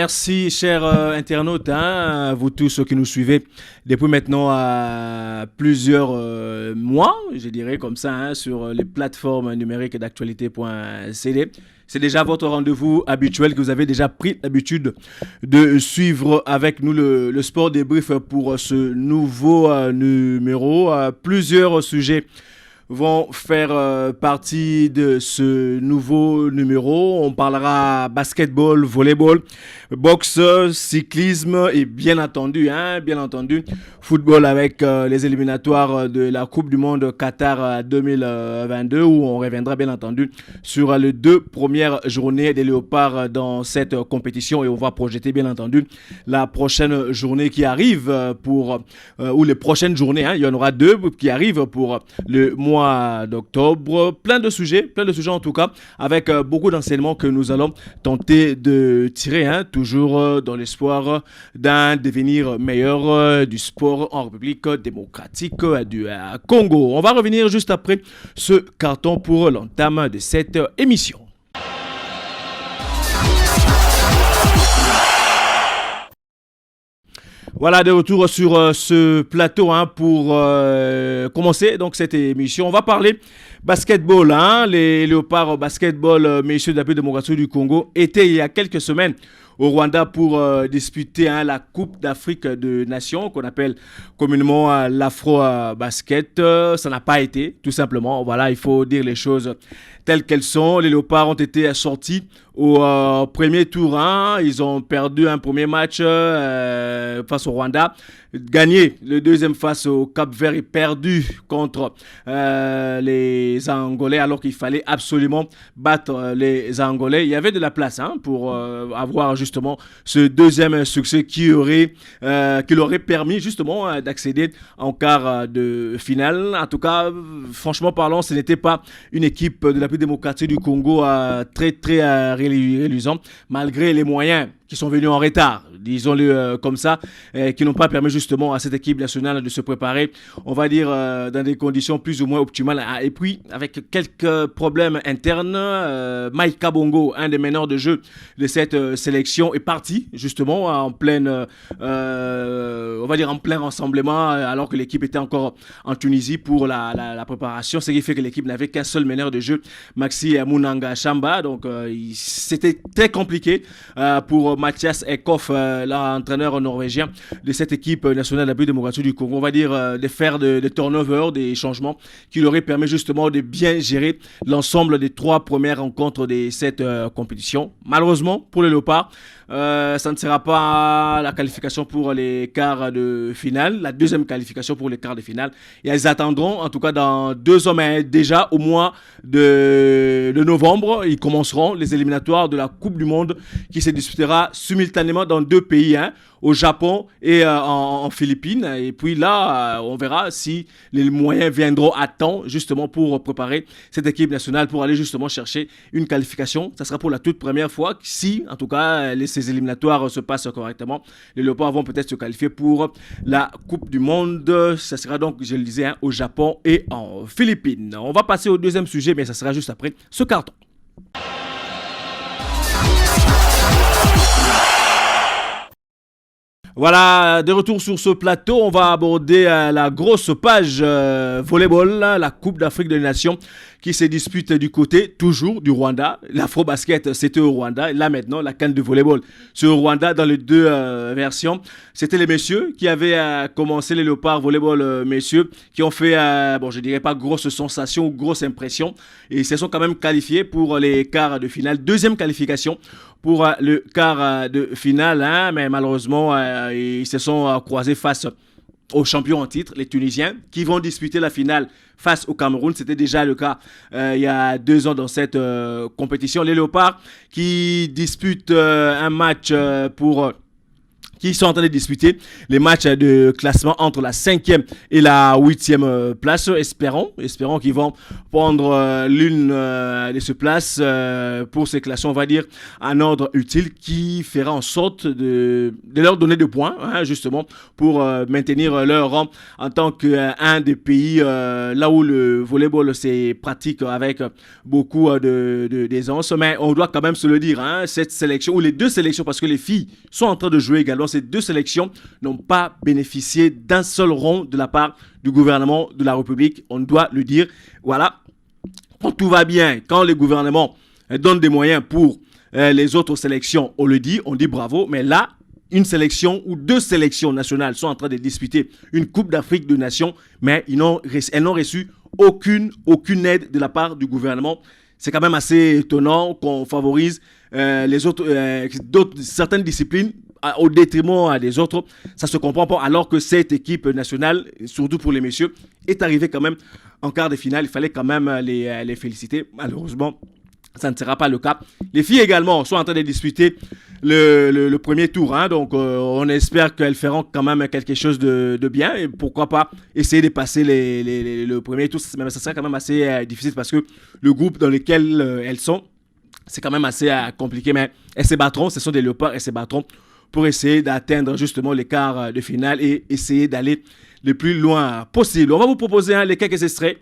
merci chers internautes, hein, vous tous ceux qui nous suivez depuis maintenant plusieurs mois, je dirais comme ça, hein, sur les plateformes numériques d'actualité.cd. C'est déjà votre rendez-vous habituel que vous avez déjà pris l'habitude de suivre avec nous le sport débrief pour ce nouveau numéro. Plusieurs sujets vont faire partie de ce nouveau numéro. On parlera basketball, volleyball, boxe, cyclisme et bien entendu, football avec les éliminatoires de la Coupe du Monde Qatar 2022 où on reviendra bien entendu sur les deux premières journées des Léopards dans cette compétition et on va projeter bien entendu la prochaine journée qui arrive ou les prochaines journées, il y en aura deux qui arrivent pour le mois d'octobre. Plein de sujets en tout cas, avec beaucoup d'enseignements que nous allons tenter de tirer, toujours dans l'espoir d'un devenir meilleur du sport en République démocratique du Congo. On va revenir juste après ce carton pour l'entame de cette émission. Voilà, de retour sur ce plateau pour commencer donc cette émission. On va parler basketball. Les Léopards basketball, messieurs de la République démocratique du Congo, étaient il y a quelques semaines au Rwanda pour disputer la Coupe d'Afrique de Nations qu'on appelle communément l'Afro-Basket. Ça n'a pas été, tout simplement. Voilà, il faut dire les choses telles qu'elles sont. Les Léopards ont été sortis au premier tour. Ils ont perdu un premier match face au Rwanda, gagné le deuxième face au Cap-Vert et perdu contre les Angolais alors qu'il fallait absolument battre les Angolais. Il y avait de la place pour avoir justement ce deuxième succès qui leur aurait permis justement d'accéder en quart de finale. En tout cas, franchement parlant, ce n'était pas une équipe de la République démocratique du Congo très reluisante, malgré les moyens qui sont venus en retard, disons-le comme ça, qui n'ont pas permis justement à cette équipe nationale de se préparer, on va dire, dans des conditions plus ou moins optimales. Et puis, avec quelques problèmes internes, Mike Kabongo, un des meneurs de jeu de cette sélection, est parti justement en plein rassemblement, alors que l'équipe était encore en Tunisie pour la préparation, ce qui fait que l'équipe n'avait qu'un seul meneur de jeu, Maxi Munanga Chamba. Donc, c'était très compliqué pour Mathias Ekhoff, l'entraîneur norvégien de cette équipe nationale de la République démocratique du Congo, on va dire de faire des turnovers, des changements qui leur permis justement de bien gérer l'ensemble des trois premières rencontres de cette compétition. Malheureusement pour les Léopards, ça ne sera pas la qualification pour les quarts de finale, la deuxième qualification pour les quarts de finale. Et elles attendront, en tout cas dans 2 ans, mais déjà au mois de novembre, ils commenceront les éliminatoires de la Coupe du Monde qui se disputera simultanément dans 2 pays, au Japon et en Philippines. Et puis là, on verra si les moyens viendront à temps justement pour préparer cette équipe nationale pour aller justement chercher une qualification. Ça sera pour la toute première fois si, en tout cas, ces éliminatoires se passent correctement. Les Léopards vont peut-être se qualifier pour la Coupe du Monde. Ça sera donc, je le disais, au Japon et en Philippines. On va passer au deuxième sujet, mais ça sera juste après ce carton. Voilà, de retour sur ce plateau, on va aborder la grosse page volleyball, la Coupe d'Afrique des Nations qui se dispute du côté toujours du Rwanda. L'Afro-Basket, c'était au Rwanda. Là maintenant, la CAN de volleyball, c'est au Rwanda dans les deux versions. C'était les messieurs qui avaient commencé les Léopards volleyball messieurs qui ont fait, je dirais pas grosse sensation ou grosse impression. Et ils se sont quand même qualifiés pour les quarts de finale. Deuxième qualification pour le quart de finale, mais malheureusement, ils se sont croisés face aux champions en titre, les Tunisiens, qui vont disputer la finale face au Cameroun. C'était déjà le cas il y a 2 ans dans cette compétition. Les Léopards qui disputent un match pour qui sont en train de disputer les matchs de classement entre la 5e et la 8e place. Espérons qu'ils vont prendre l'une de ces places pour ces classements, on va dire, en ordre utile, qui fera en sorte de leur donner des points, hein, justement, pour maintenir leur rang en tant qu'un des pays là où le volleyball se pratique avec beaucoup d'aisance. Mais on doit quand même se le dire, hein, cette sélection, ou les deux sélections, parce que les filles sont en train de jouer également, ces deux sélections n'ont pas bénéficié d'un seul rond de la part du gouvernement de la République. On doit le dire. Voilà. Quand tout va bien, quand le gouvernement donne des moyens pour les autres sélections, on le dit, on dit bravo. Mais là, une sélection ou deux sélections nationales sont en train de disputer une Coupe d'Afrique de Nations, mais elles n'ont reçu aucune aide de la part du gouvernement. C'est quand même assez étonnant qu'on favorise certaines disciplines au détriment des autres. Ça se comprend pas, alors que cette équipe nationale, surtout pour les messieurs, est arrivée quand même en quart de finale. Il fallait quand même les féliciter. Malheureusement, ça ne sera pas le cas. Les filles également sont en train de disputer le premier tour. Hein, donc, on espère qu'elles feront quand même quelque chose de bien. Et pourquoi pas essayer de passer le premier tour. Mais ça sera quand même assez difficile parce que le groupe dans lequel elles sont, c'est quand même assez compliqué. Mais elles se battront. Ce sont des léopards. Elles se battront pour essayer d'atteindre justement les quarts de finale et essayer d'aller le plus loin possible. On va vous proposer les quelques extraits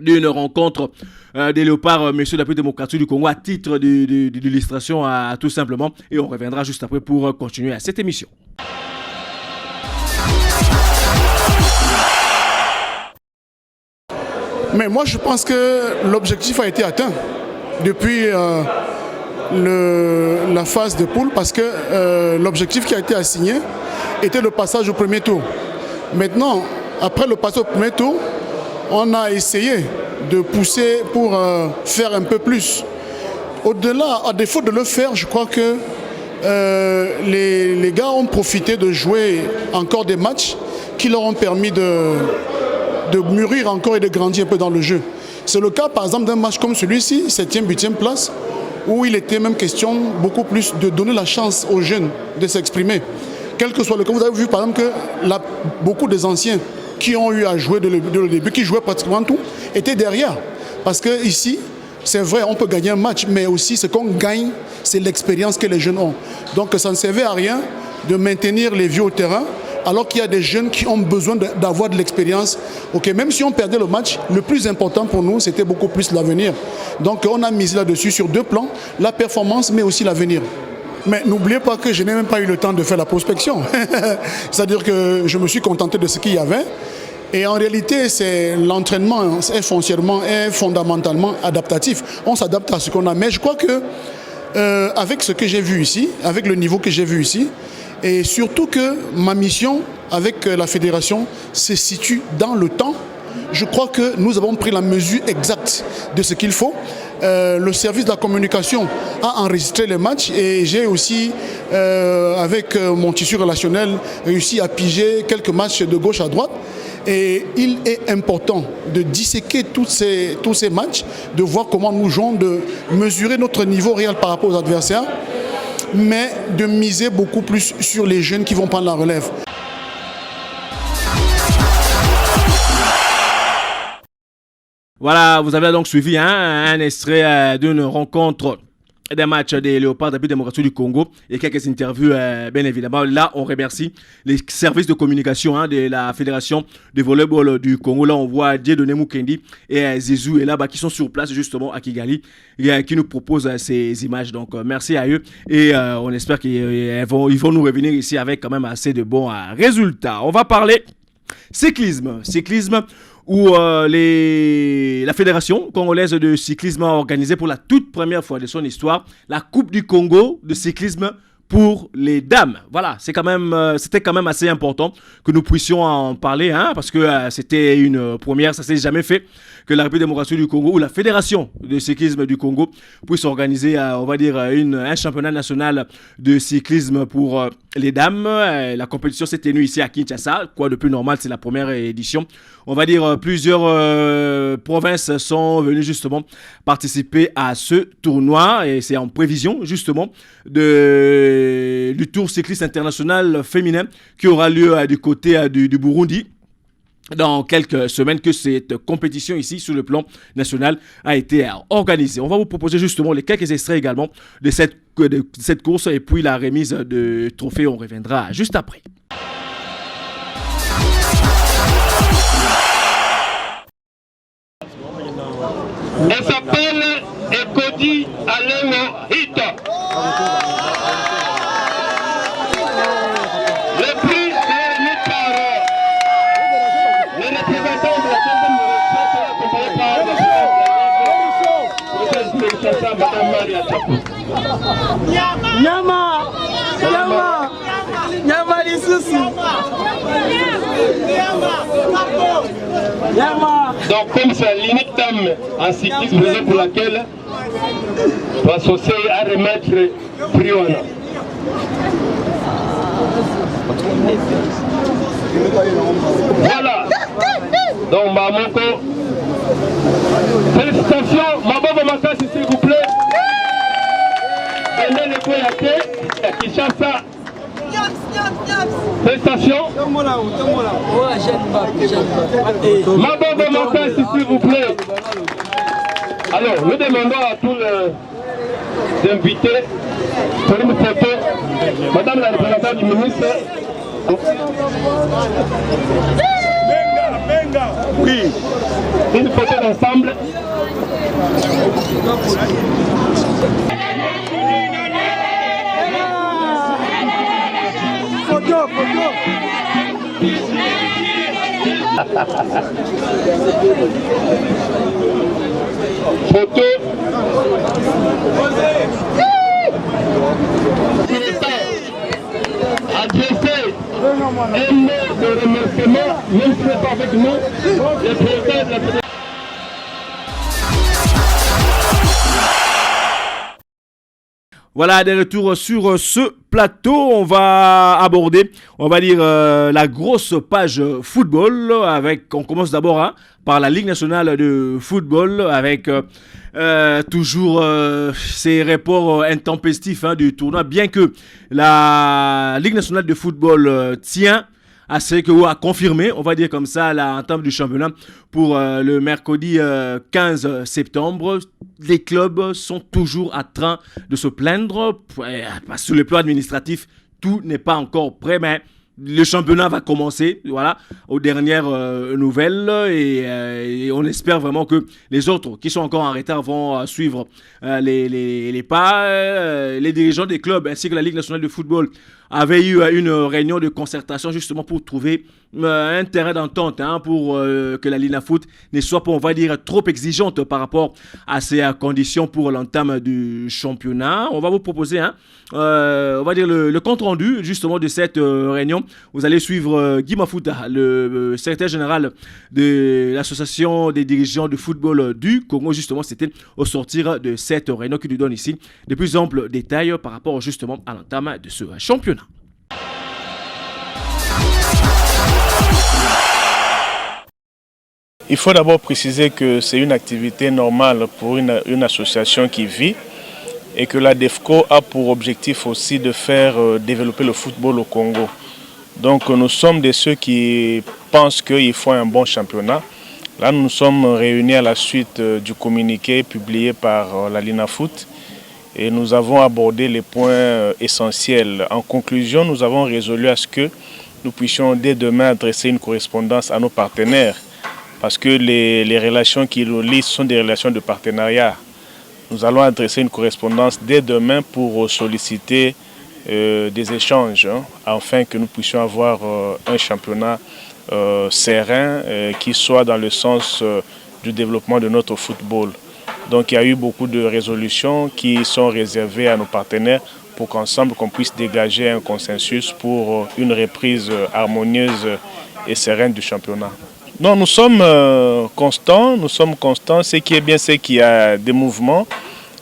d'une rencontre des léopards, messieurs de la République démocratique du Congo, à titre d'illustration tout simplement. Et on reviendra juste après pour continuer à cette émission. Mais moi, je pense que l'objectif a été atteint depuis la phase de poule, parce que l'objectif qui a été assigné était le passage au premier tour. Maintenant, après le passage au premier tour, on a essayé de pousser pour faire un peu plus. Au-delà, à défaut de le faire, je crois que les gars ont profité de jouer encore des matchs qui leur ont permis de mûrir encore et de grandir un peu dans le jeu. C'est le cas par exemple d'un match comme celui-ci, 7e, 8e place, où il était même question beaucoup plus de donner la chance aux jeunes de s'exprimer. Quel que soit le cas, vous avez vu par exemple que beaucoup des anciens qui ont eu à jouer dès le début, qui jouaient pratiquement tout, étaient derrière. Parce que ici, c'est vrai, on peut gagner un match, mais aussi ce qu'on gagne, c'est l'expérience que les jeunes ont. Donc ça ne servait à rien de maintenir les vieux au terrain, alors qu'il y a des jeunes qui ont besoin d'avoir de l'expérience. Ok, même si on perdait le match, le plus important pour nous, c'était beaucoup plus l'avenir. Donc on a misé là-dessus sur deux plans, la performance, mais aussi l'avenir. Mais n'oubliez pas que je n'ai même pas eu le temps de faire la prospection. C'est-à-dire que je me suis contenté de ce qu'il y avait. Et en réalité, l'entraînement est foncièrement et fondamentalement adaptatif. On s'adapte à ce qu'on a. Mais je crois que avec ce que j'ai vu ici, avec le niveau que j'ai vu ici, et surtout que ma mission avec la fédération se situe dans le temps, je crois que nous avons pris la mesure exacte de ce qu'il faut. Le service de la communication a enregistré les matchs et j'ai aussi, avec mon tissu relationnel, réussi à piger quelques matchs de gauche à droite. Et il est important de disséquer tous ces matchs, de voir comment nous jouons, de mesurer notre niveau réel par rapport aux adversaires, mais de miser beaucoup plus sur les jeunes qui vont prendre la relève. Voilà, vous avez donc suivi un extrait d'une rencontre des matchs des Léopards de la République démocratique du Congo et quelques interviews, bien évidemment. Là, on remercie les services de communication de la Fédération de volleyball du Congo. Là, on voit Dieudonné Mukendi et Zizou et là-bas qui sont sur place justement à Kigali et qui nous proposent ces images. Donc, merci à eux et on espère qu'ils vont nous revenir ici avec quand même assez de bons résultats. On va parler cyclisme où la Fédération congolaise de cyclisme a organisé pour la toute première fois de son histoire la Coupe du Congo de cyclisme pour les dames. Voilà, c'était quand même assez important que nous puissions en parler, parce que c'était une première, ça ne s'est jamais fait que la République démocratique du Congo ou la Fédération de cyclisme du Congo puisse organiser, on va dire, un championnat national de cyclisme pour les dames. La compétition s'est tenue ici à Kinshasa, quoi de plus normal, c'est la première édition. On va dire plusieurs provinces sont venues justement participer à ce tournoi et c'est en prévision justement de du Tour cycliste international féminin qui aura lieu du côté du Burundi dans quelques semaines que cette compétition ici sur le plan national a été organisée. On va vous proposer justement les quelques extraits également de cette course et puis la remise de trophée, on reviendra juste après. Elle s'appelle Ekodi Alengo Hita. Le prix est mis par les représentants de la deuxième accompagné par Madame Maria Chapo. Nyama lisusu. Donc comme c'est l'unique dame en cyclisme, raison pour laquelle l'associé à remettre Priona. Voilà. Donc Mamoko, félicitations, Mababa Makasi s'il vous plaît. Donnez le Koyate, à Kinshasa. Félicitations. Mababa Makasi s'il vous plaît. Alors, nous demandons à tous les invités pour une photo. Madame la représentante du ministre. Oui. Une photo d'ensemble. Photo. Photo. Adressé un mot de remerciement, même si ce n'est pas avec nous, le président de la Fédération. Voilà, des retours sur ce plateau. On va aborder, on va dire, la grosse page football. On commence d'abord par la Ligue nationale de football avec toujours ces reports intempestifs du tournoi. Bien que la Ligue nationale de football tient à ce que a confirmé, on va dire comme ça, l'entame du championnat pour le mercredi 15 septembre. Les clubs sont toujours en train de se plaindre. Sur le plan administratif, tout n'est pas encore prêt, mais le championnat va commencer, voilà, aux dernières nouvelles et on espère vraiment que les autres qui sont encore en retard vont suivre les pas. Les dirigeants des clubs ainsi que la Ligue nationale de football avaient eu une réunion de concertation justement pour trouver un terrain d'entente pour que la Ligue Foot ne soit pas, on va dire, trop exigeante par rapport à ces conditions pour l'entame du championnat. On va vous proposer on va dire le compte rendu justement de cette réunion. Vous allez suivre Guy Mafuta, le secrétaire général de l'association des dirigeants de football du Congo. Justement, c'était au sortir de cette réunion qui nous donne ici de plus amples détails par rapport justement à l'entame de ce championnat. Il faut d'abord préciser que c'est une activité normale pour une association qui vit et que la DEFCO a pour objectif aussi de faire développer le football au Congo. Donc nous sommes de ceux qui pensent qu'il faut un bon championnat. Là nous sommes réunis à la suite du communiqué publié par la Ligue Foot et nous avons abordé les points essentiels. En conclusion, nous avons résolu à ce que nous puissions dès demain adresser une correspondance à nos partenaires parce que les relations qui nous lient sont des relations de partenariat. Nous allons adresser une correspondance dès demain pour solliciter des échanges afin que nous puissions avoir un championnat serein qui soit dans le sens du développement de notre football. Donc il y a eu beaucoup de résolutions qui sont réservées à nos partenaires pour qu'ensemble qu'on puisse dégager un consensus pour une reprise harmonieuse et sereine du championnat. Non, nous sommes constants. Ce qui est bien, c'est qu'il y a des mouvements.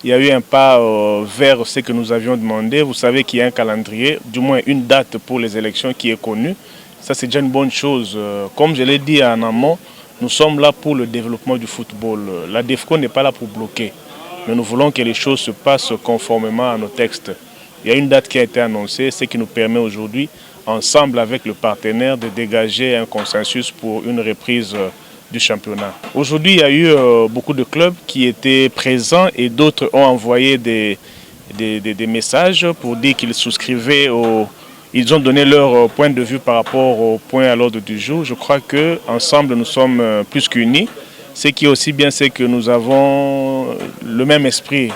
Il y a eu un pas vers ce que nous avions demandé. Vous savez qu'il y a un calendrier, du moins une date pour les élections qui est connue. Ça, c'est déjà une bonne chose. Comme je l'ai dit en amont, nous sommes là pour le développement du football. La DEFCO n'est pas là pour bloquer. Mais nous voulons que les choses se passent conformément à nos textes. Il y a une date qui a été annoncée, ce qui nous permet aujourd'hui, ensemble avec le partenaire, de dégager un consensus pour une reprise du championnat. Aujourd'hui, il y a eu beaucoup de clubs qui étaient présents et d'autres ont envoyé des messages pour dire qu'ils souscrivaient ils ont donné leur point de vue par rapport au point à l'ordre du jour. Je crois qu'ensemble, nous sommes plus qu'unis. Ce qui est aussi bien, c'est que nous avons le même esprit.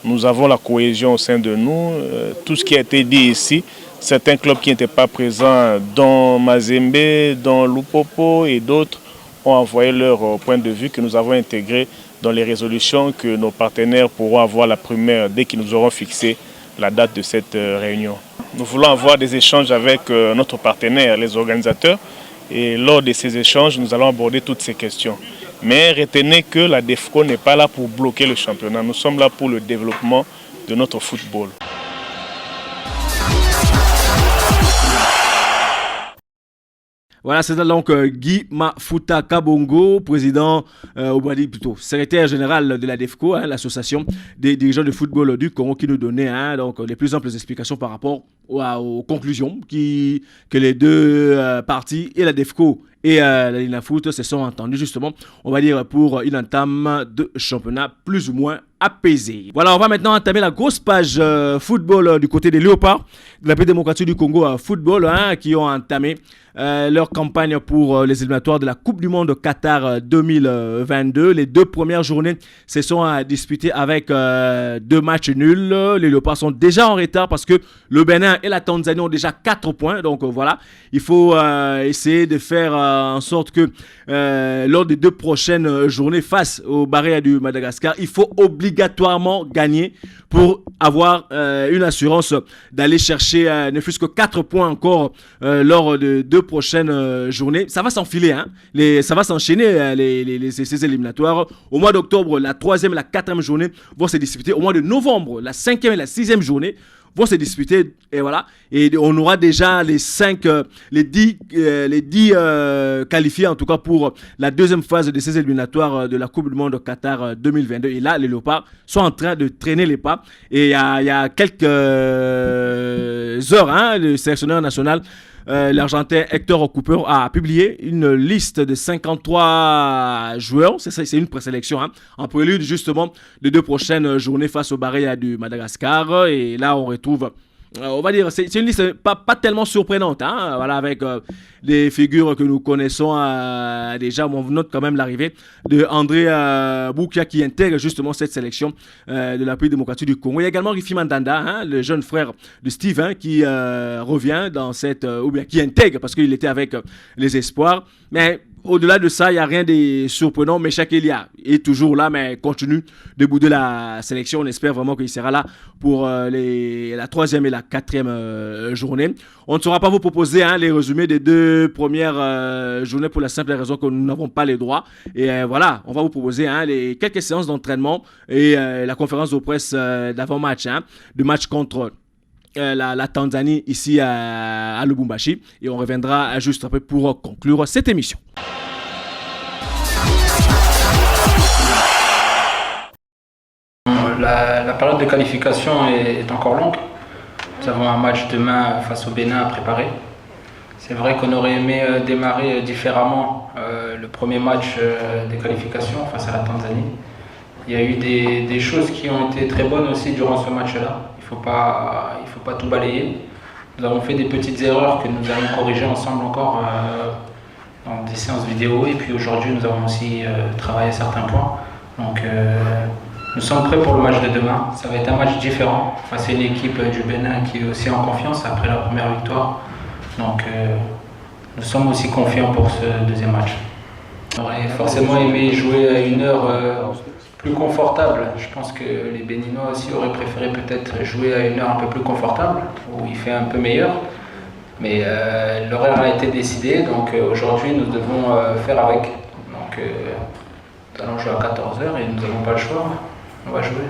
Nous avons la cohésion au sein de nous. Tout ce qui a été dit ici, certains clubs qui n'étaient pas présents, dont Mazembe, dont Lupopo et d'autres, ont envoyé leur point de vue que nous avons intégré dans les résolutions que nos partenaires pourront avoir la première dès qu'ils nous auront fixé la date de cette réunion. Nous voulons avoir des échanges avec notre partenaire, les organisateurs, et lors de ces échanges, nous allons aborder toutes ces questions. Mais retenez que la DEFCO n'est pas là pour bloquer le championnat, nous sommes là pour le développement de notre football. Voilà, c'est donc Guy Mafuta Kabongo, président, plutôt secrétaire général de la DEFCO, l'association des dirigeants de football du Congo, qui nous donnait donc les plus amples explications par rapport aux conclusions que les deux parties, et la DEFCO et la Linafoot, se sont entendus justement, on va dire, pour une entame de championnat plus ou moins apaisé. Voilà, on va maintenant entamer la grosse page football du côté des Léopards de la République démocratique du Congo football, qui ont entamé leur campagne pour les éliminatoires de la Coupe du Monde Qatar 2022. Les deux premières journées se sont disputées avec 2 matchs nuls. Les Léopards sont déjà en retard parce que le Bénin et la Tanzanie ont déjà 4 points. Donc voilà, il faut essayer de faire en sorte que lors des 2 prochaines journées face aux Barrières du Madagascar, il faut obligatoirement gagner pour avoir une assurance d'aller chercher ne fût-ce que 4 points encore lors de 2 prochaines journées. Ça va s'enfiler, ça va s'enchaîner ces éliminatoires. Au mois d'octobre, la 3e et la 4e journée vont se disputer. Au mois de novembre, la 5e et la 6e journée vont se disputer, et voilà. Et on aura déjà les 10 qualifiés, en tout cas pour la 2e phase de ces éliminatoires de la Coupe du Monde Qatar 2022. Et là, les Léopards sont en train de traîner les pas. Et il y a quelques heures, le sélectionneur national, l'Argentin Hector Cooper, a publié une liste de 53 joueurs. C'est une présélection, en prélude justement de 2 prochaines journées face aux Barrières du Madagascar. Et là, on retrouve, on va dire, c'est une liste pas tellement surprenante, voilà, avec des figures que nous connaissons déjà. On note quand même l'arrivée de André Boukia, qui intègre justement cette sélection de la République démocratique du Congo. Il y a également Rifi Mandanda, le jeune frère de Steve, qui revient dans cette, ou bien qui intègre parce qu'il était avec les Espoirs. Mais au-delà de ça, il n'y a rien de surprenant. Mais Meshak Elia est toujours là, mais continue de bouder la sélection. On espère vraiment qu'il sera là pour la 3e et la 4e journée. On ne saura pas vous proposer les résumés des 2 premières journées pour la simple raison que nous n'avons pas les droits. Et voilà, on va vous proposer quelques séances d'entraînement et la conférence de presse d'avant-match, de match contre la Tanzanie ici à Lubumbashi. Et on reviendra juste après pour conclure cette émission. La période de qualification est encore longue. Nous avons un match demain face au Bénin à préparer. C'est vrai qu'on aurait aimé démarrer différemment le premier match des qualifications face à la Tanzanie. Il y a eu des choses qui ont été très bonnes aussi durant ce match-là. Il faut pas tout balayer. Nous avons fait des petites erreurs que nous allons corriger ensemble encore dans des séances vidéo. Et puis aujourd'hui, nous avons aussi travaillé certains points. Donc nous sommes prêts pour le match de demain. Ça va être un match différent face à une équipe du Bénin qui est aussi en confiance après la première victoire. Donc nous sommes aussi confiants pour ce deuxième match. On aurait forcément aimé jouer à une heure plus confortable. Je pense que les Béninois aussi auraient préféré peut-être jouer à une heure un peu plus confortable, où il fait un peu meilleur. Mais l'horaire a été décidé, donc aujourd'hui nous devons faire avec. Donc nous allons jouer à 14h et nous n'avons pas le choix. On va jouer.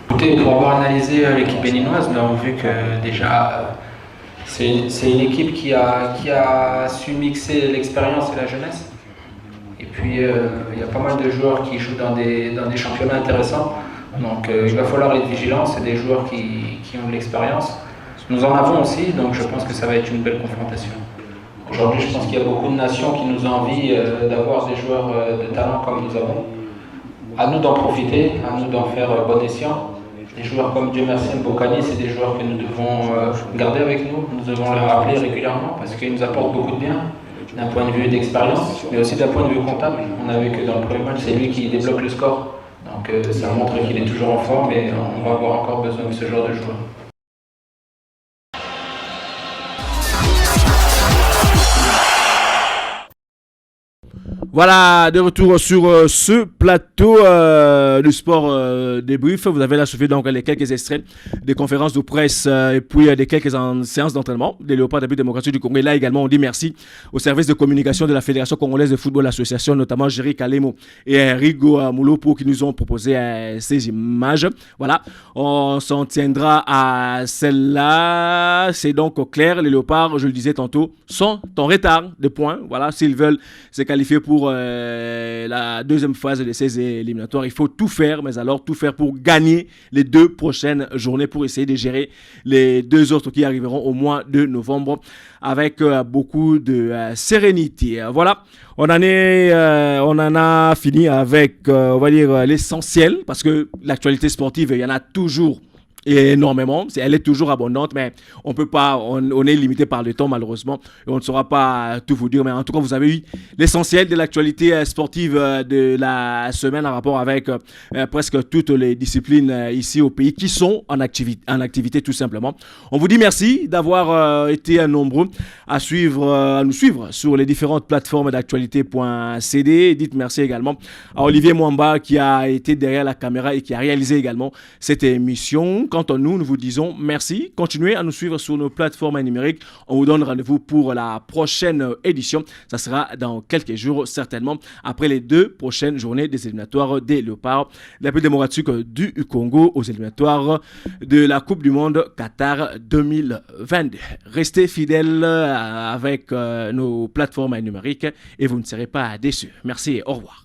Écoutez, pour avoir analysé l'équipe béninoise, nous avons vu que déjà c'est une équipe qui a su mixer l'expérience et la jeunesse. Et puis il y a pas mal de joueurs qui jouent dans des championnats intéressants. Donc il va falloir être vigilant, c'est des joueurs qui ont de l'expérience. Nous en avons aussi, donc je pense que ça va être une belle confrontation. Aujourd'hui, je pense qu'il y a beaucoup de nations qui nous envient d'avoir des joueurs de talent comme nous avons. À nous d'en profiter, à nous d'en faire bon escient. Des joueurs comme Dieu merci Mbokani, c'est des joueurs que nous devons garder avec nous. Nous devons les rappeler régulièrement parce qu'ils nous apportent beaucoup de bien, d'un point de vue d'expérience, mais aussi d'un point de vue comptable. On a vu que dans le premier match, c'est lui qui débloque le score. Donc ça montre qu'il est toujours en forme et on va avoir encore besoin de ce genre de joueurs. Voilà, de retour sur ce plateau du sport débrief. Vous avez là suivi donc les quelques extraits des conférences de presse et puis des quelques séances d'entraînement des Léopards de la démocratique du Congo. Et là également, on dit merci au service de communication de la Fédération congolaise de football association, notamment Jerry Kalemo et Rigo Moulopo qui nous ont proposé ces images. Voilà, on s'en tiendra à celle-là. C'est donc clair, les Léopards, je le disais tantôt, sont en retard de points. Voilà, s'ils veulent se qualifier pour la deuxième phase de ces éliminatoires, il faut tout faire, mais alors tout faire pour gagner les 2 prochaines journées pour essayer de gérer les 2 autres qui arriveront au mois de novembre avec beaucoup de sérénité. Voilà, on en a fini avec, on va dire, l'essentiel, parce que l'actualité sportive, il y en a toujours énormément, elle est toujours abondante, mais on peut pas, on est limité par le temps malheureusement, et on ne saura pas tout vous dire, mais en tout cas vous avez eu l'essentiel de l'actualité sportive de la semaine en rapport avec presque toutes les disciplines ici au pays qui sont en activité tout simplement. On vous dit merci d'avoir été nombreux à nous suivre sur les différentes plateformes d'actualité.cd. Dites merci également à Olivier Mwamba qui a été derrière la caméra et qui a réalisé également cette émission. Quant à nous, nous vous disons merci. Continuez à nous suivre sur nos plateformes numériques. On vous donne rendez-vous pour la prochaine édition. Ça sera dans quelques jours, certainement, après les 2 prochaines journées des éliminatoires des Léopards de la République démocratique du Congo aux éliminatoires de la Coupe du Monde Qatar 2022. Restez fidèles avec nos plateformes numériques et vous ne serez pas déçus. Merci et au revoir.